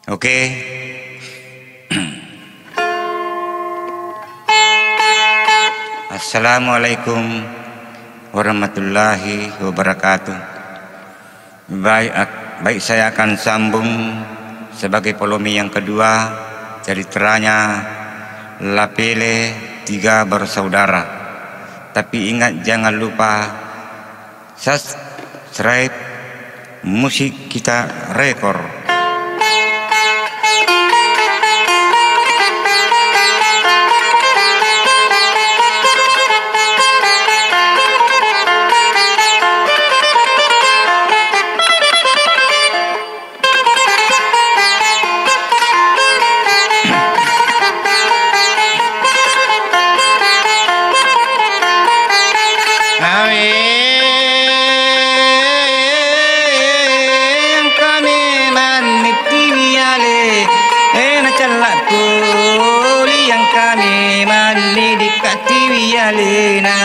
Oke. Assalamualaikum warahmatullahi wabarakatuh. Baik, saya akan sambung sebagai volume yang kedua ceritanya Lapele Tiga Bersaudara. Tapi ingat, jangan lupa subscribe Musik Kita Rekor. Alena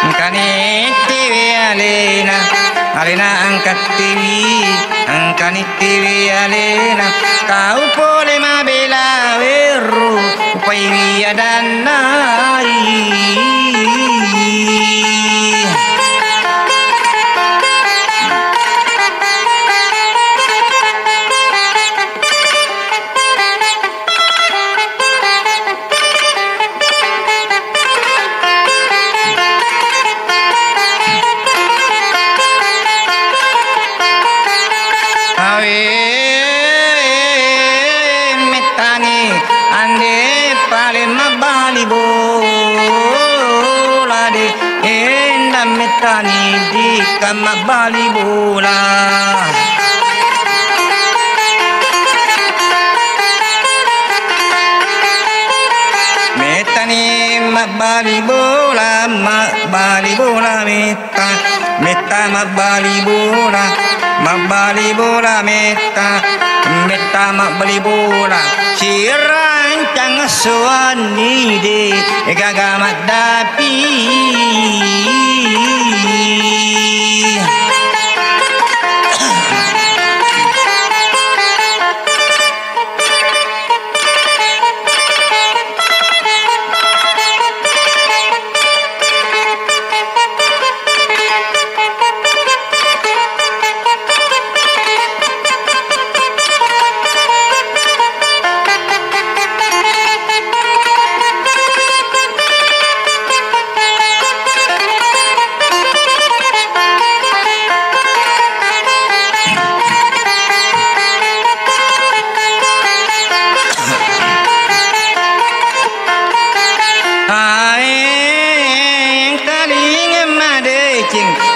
Angkani TV Alena angkat TV, angkani TV Alena. Kau boleh mabela weru upai wiadanai. Metani di kamar bali bola, metani mabali bola, mabali bola meta, meta mabali bola, mabali bola meta, meta mabali bola. Si rancang suani de gagamat dapi.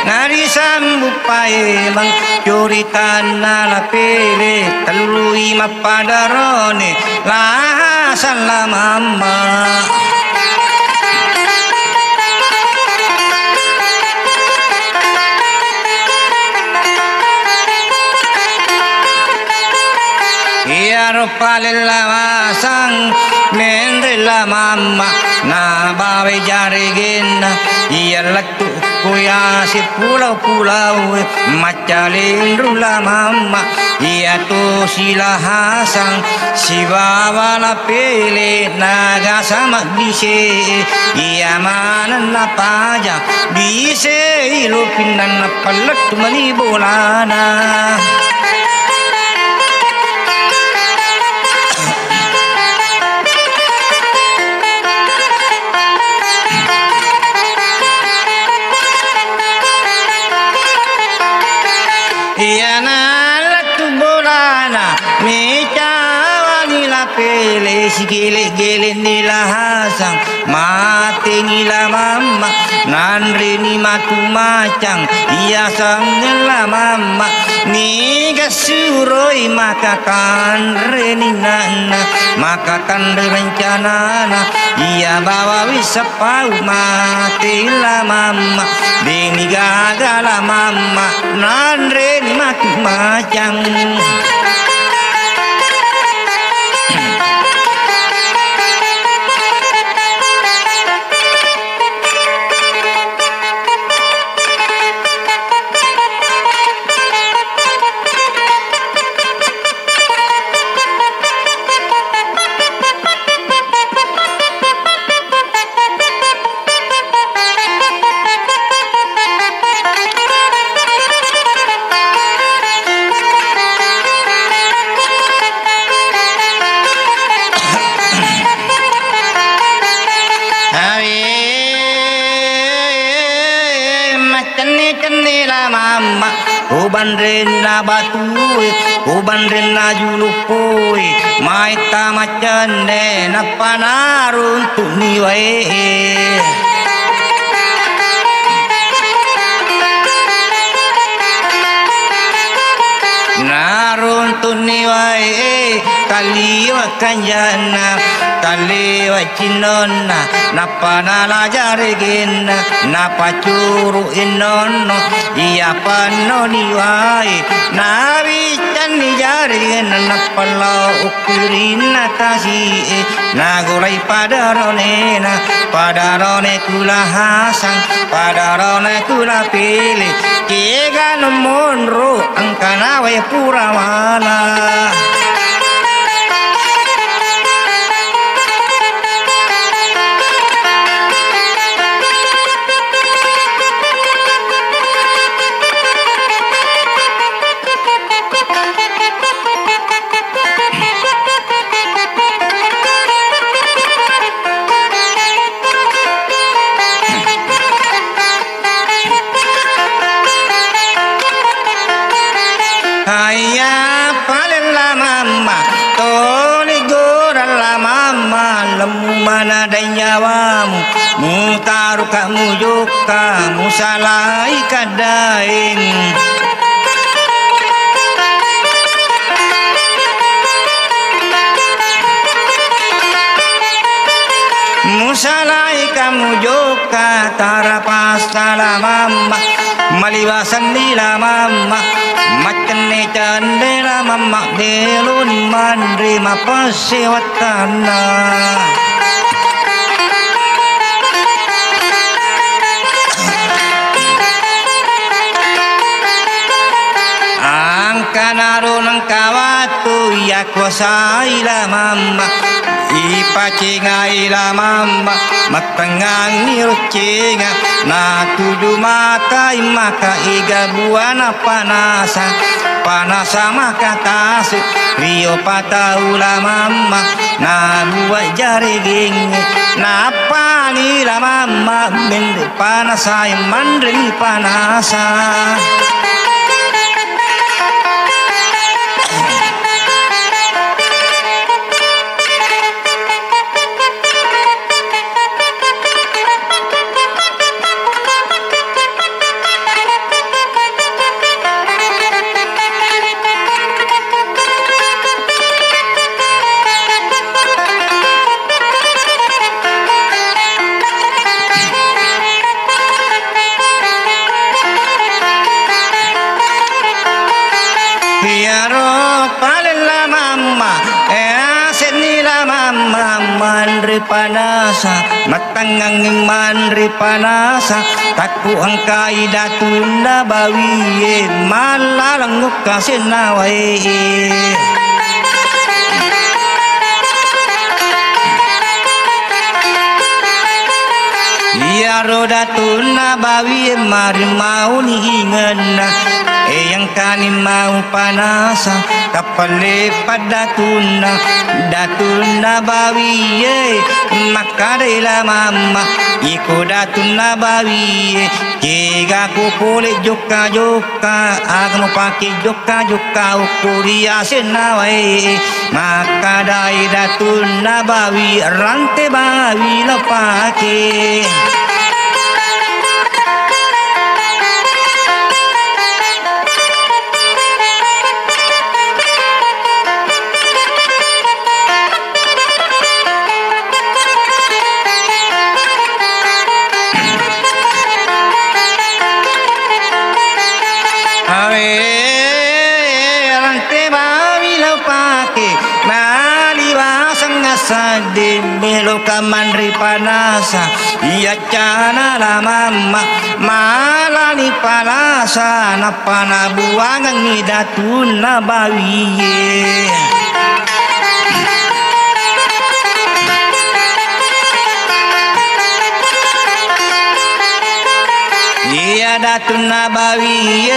Nari sambupai mang curitan Lapele telui mapadarone lah salamama. Iya ropalella masang mendela mama na bawe jarigena iya latu kuya si pulau-pulau macalindrula mama iya tu sila hasang si bawa Lapele naga sama bise iya mana na paja bise ilupindan na palat mani bolana. Iyana latu bolana mecawa ni Lapele si gele-gele nila hasang mati nila mama nanre ni matu macang iya sang nila mama ni gasuroi maka kanre ni nana maka kanre rencana iya bawa wisapau mati la mama deni gagala mama nanre ni matu macang. Cenne la mama uban rena batu uban rena julupoi maita macande napanarun tuni wae narun tuni wae kaliwa kanjana kaliwa cinona napana la jaregena napacuru inono iya panoni wae nawi cani jaregena napala ukurina kasi nagurai padarone kula hasang padarone kula pilih kega nomonro angkana wae purawala mana danyawamu mutaru kamu joka musalai kadaing musalai kamu joka tarapas la mama maliwasan la mama macene cande la mama delun mandri mapasewatana kanarun kawatu ya kuasa ila mama ipacinga ila mama matangang nirucinga na tuju mata maka iga buana panasa maka tasu rio pataula mama na buat jari gingi na pani la mama mende panasa mandri panasa mandri panasa matanganging mandri panasa taku angkai datunda bawiye malalang ngukasin nawai iya roda tuna bawiye mari mau ngena yang kani mau panasa kapale pada datuna bawiye makadela mama iko datuna bawiye kega kupole joka agno pake joka ukuria senawai makadai datuna bawi rante bawi lopake Sadi melo kamandri panasa iya cana la mama malani panasa napana buangan ngidatun na bawiye iya datun nabawi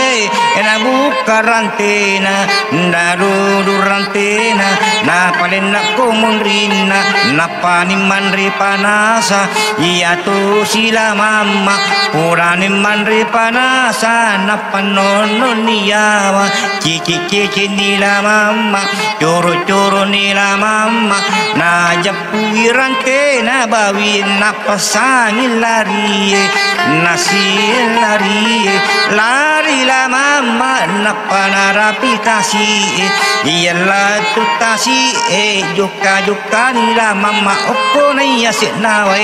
ena buka rantena daru rantena na palen nak komundrina na pani mandri panasa iya tu sila mama purani mandri panasa na panono niyawa cici nila mama coro nila mama na japu rantena bawi na pasangin lari nasi lari la mama na panarapitasi iyala tutasi joka ni la mama oppo na iya sinawa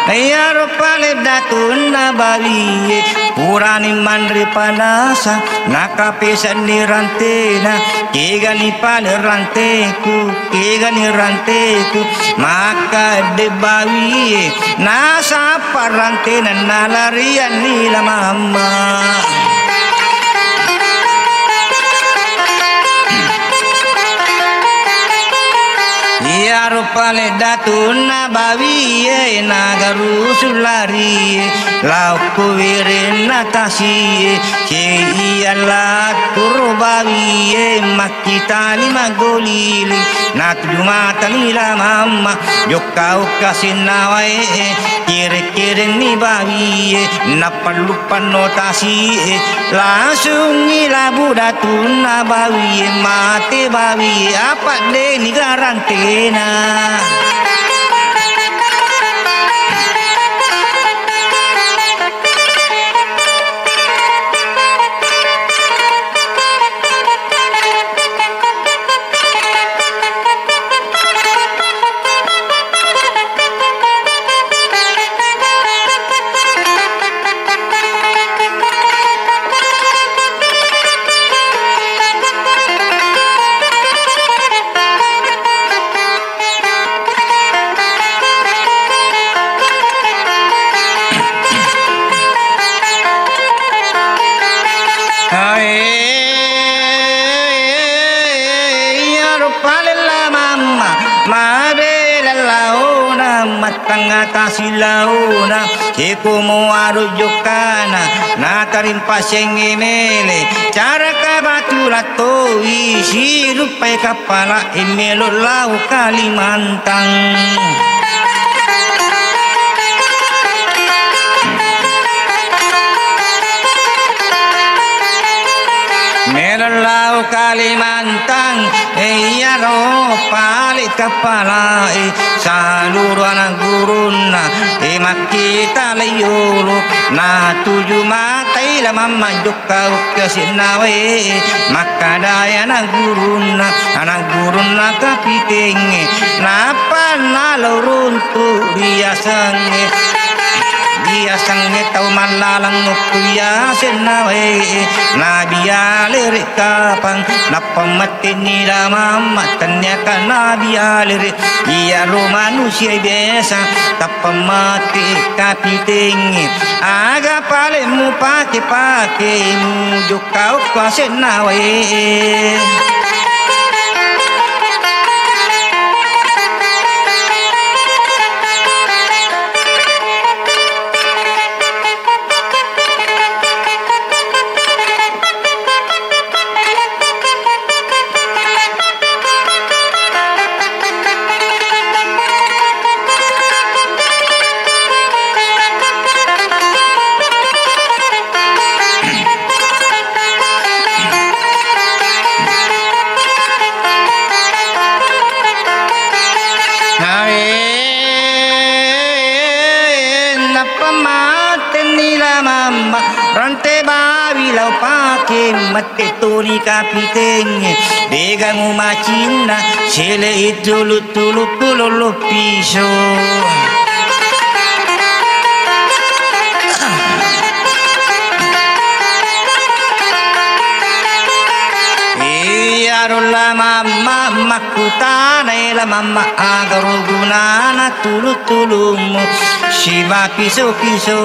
Ayaro pale datun nabawi purani mandri panasa nakapesan ni rantena kegani pale ranteku maka debawi nasa parantena nalarian nila mama Yaro pale datun nabawi nagaru sulari lau kuwirin natasi iyala turbawi makitani magolili natujumata nila mama jokau kasinawai kire ni bawi napalupan notasi langsung ilabu datun nabawi mate bawi apa de ni garantena Silauna sikumu arujukana natarin pasengemele cara kabatulato isi rupai kapala imelo lau Kalimantan Melalau Kalimantan iya ro pali kapala seluruh anak guruna makita layulu na tuju matai la mama joka kesinawe makadaya anak guruna kapitenge napa nalurun tu biasane biasane tau malalang nukuya senawe nabiya lirik kapang napamatin nila mama ternyata nabiya lirik iya lo manusia biasa tapamati kapitengi aga palemu pake mu jokau kwa senawe Rante ba wilau pake mate toni kapitenge degang umacina sele itulu tulu pululu piso la mamma makutana la mamma agaruguna tulu tulumu shiva piso piso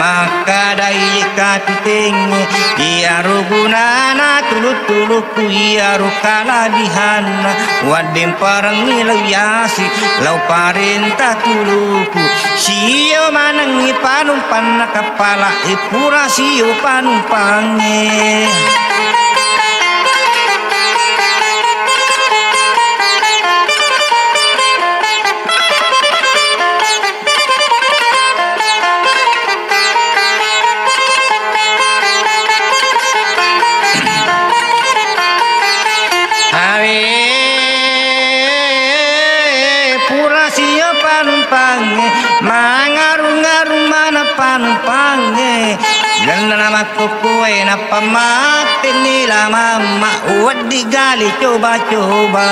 maka dai kapitenge ia ruguna tulu tuluku ia rukala dihana wadem parang nilayasi lau parenta tuluku sio manangi panumpan kapala ipura sio panumpange mangarung-ngarung mana panumpange ganda nama kukue na pamatin nila mama wadi gali coba-coba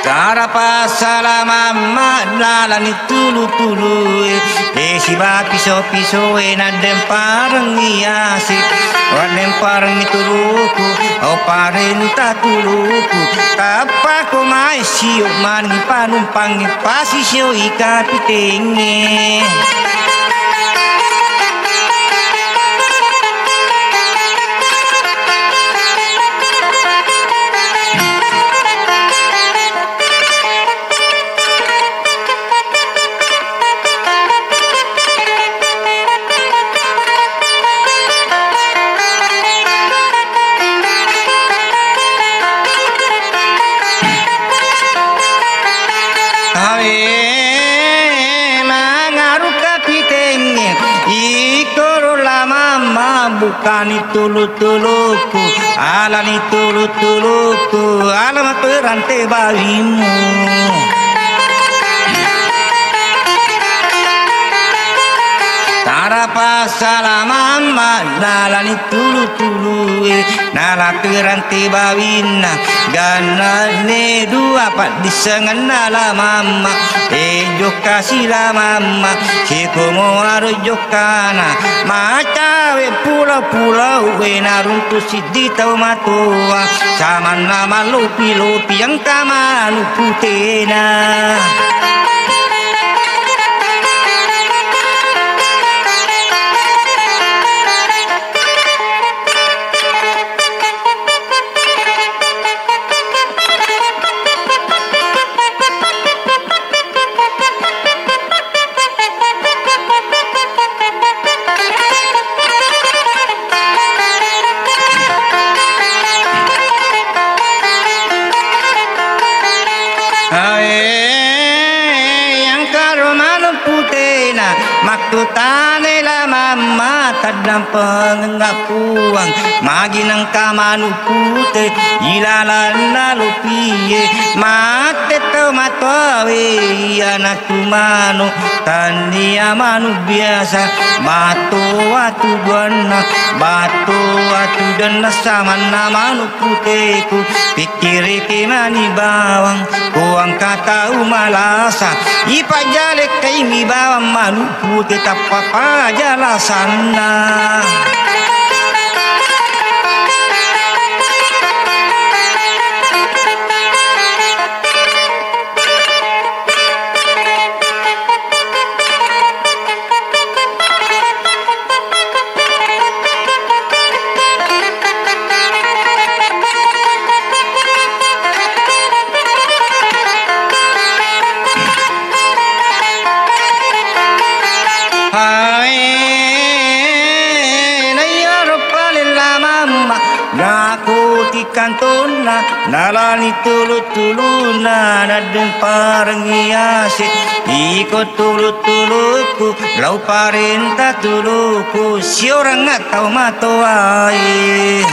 cara pasala mama lalani tulu-tulu si piso-piso nadem parang iasi wadem parang ituluku o parenta tuluku kapako mai siyo mani panumpang pasisyo ikapitenge bukan itulu-tuluku alan itulu-tuluku alamat perantai bawimu tara pasala mama nalan itulu-tulu nala perantai bawina gana ne dua pat disengan nala mama joka sila mama sikomo aru jokana macawe pulau-pulau naruntu sidi tau matua sama nama lupi-lupi yang kamalu putena Maktutane la mama tadang pengapuang maginang kamanu pute ilalan lalu piye mate tomatowe anak tumano tania manu biasa batu atu dana batu atu dana sama namanu puteku pikir mani bawang kuang kata umalasa ipajale kaimi bawang manu pute tapapa jala sana kantona nalani tulu-tuluna nadeng parengiase ikut tulu-tuluku lau parenta tuluku si orang nggak tahu matoai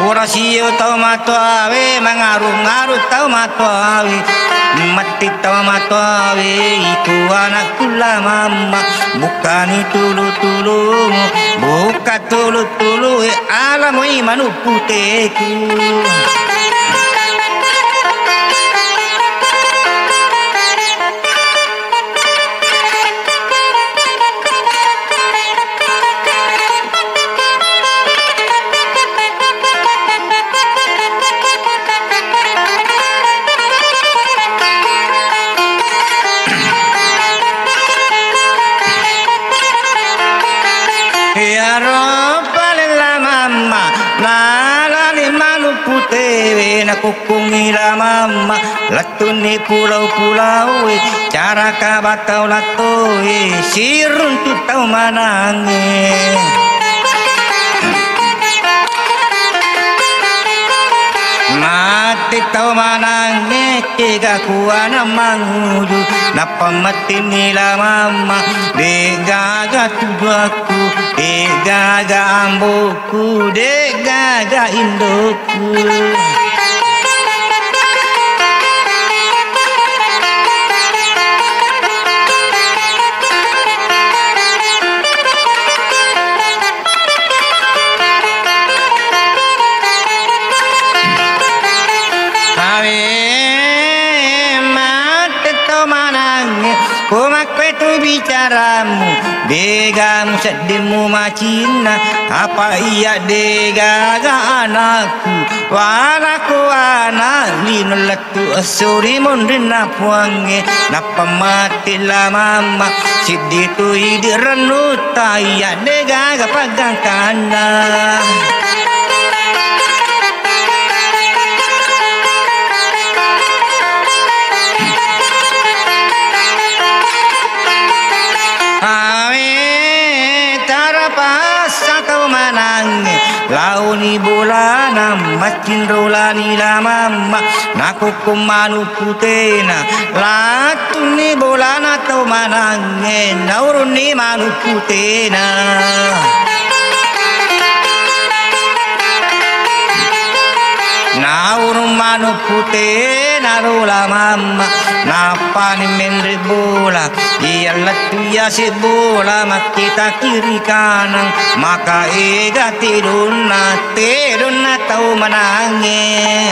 ora siyo tau matuawe mengaruh-ngaruh tau matuawe mati tau matuawe itu anak kula mama bukan tulu-tulu bukan tulu-tulu alamu imanu puteku. Ya Rabbal la mamma la ni manu putewe na kukungi la mamma latuni pulau-pulau cara kabatau latoi sirun tu tau manange mati tau manange tiga kuana manguju napa mati nila mama degaga tubaku degaga amboku degaga indoku. Komakwe tu bicaramu degamu sedemu macina apa iya degaga anakku wanaku anak linulatu asuri mundina puange napa mati la mama siditu idirenuta iya degaga pagang kanan. Launi bolana macin rolani la mama naku kumanu putena latuni bolana tau manange nauruni manu putena. Naurun manu putena rola mama napa ni mendri bola iyalah tuya si bola makita kiri kanan maka ega tiduna tau manange.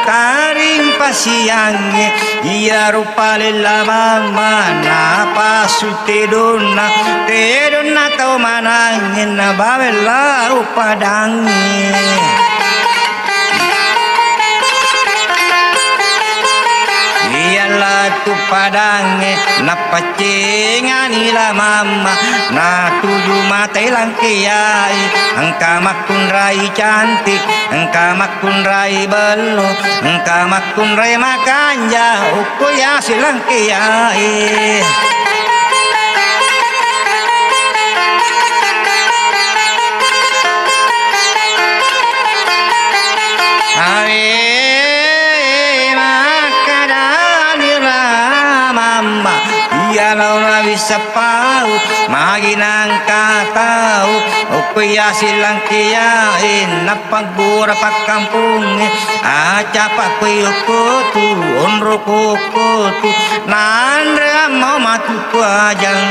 Taring pasiange iya rupa lela mama napa sutedona tedona tau manangin na bawela upadange. Iyalah tu padange napa cengani la mama na tuju mate langkiai angka makun rai cantik angka makun rai belu angka makun rai makanja ukuya silangkiai. Kalau bisa pau maginang katau ukuya silang kiyain napagbura pagkampung aca pakuyukutu onrukukutu nandra mau matuku ajang.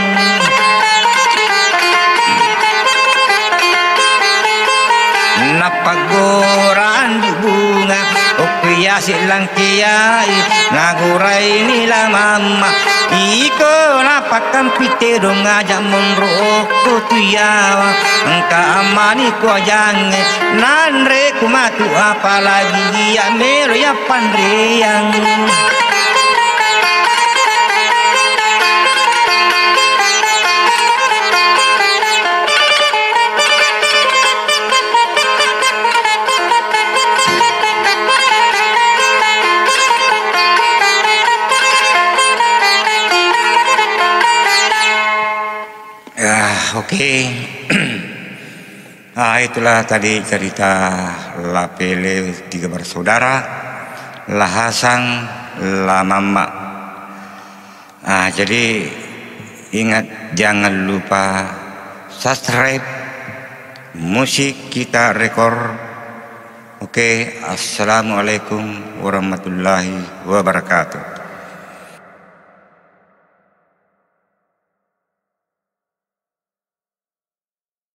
Napagoran di bunga ukuya silang kiyai nagurai nila mama iko napakan pitero ngajak monroko tuyawa engka amani ko jange nanre kumatu apalagi ya mero ya pandreyang. oke. Nah, itulah tadi cerita La Pele, 3 bersaudara, La Hasan, La Mama. Nah, jadi ingat, jangan lupa subscribe Musik Kita Rekor. Oke, assalamualaikum warahmatullahi wabarakatuh.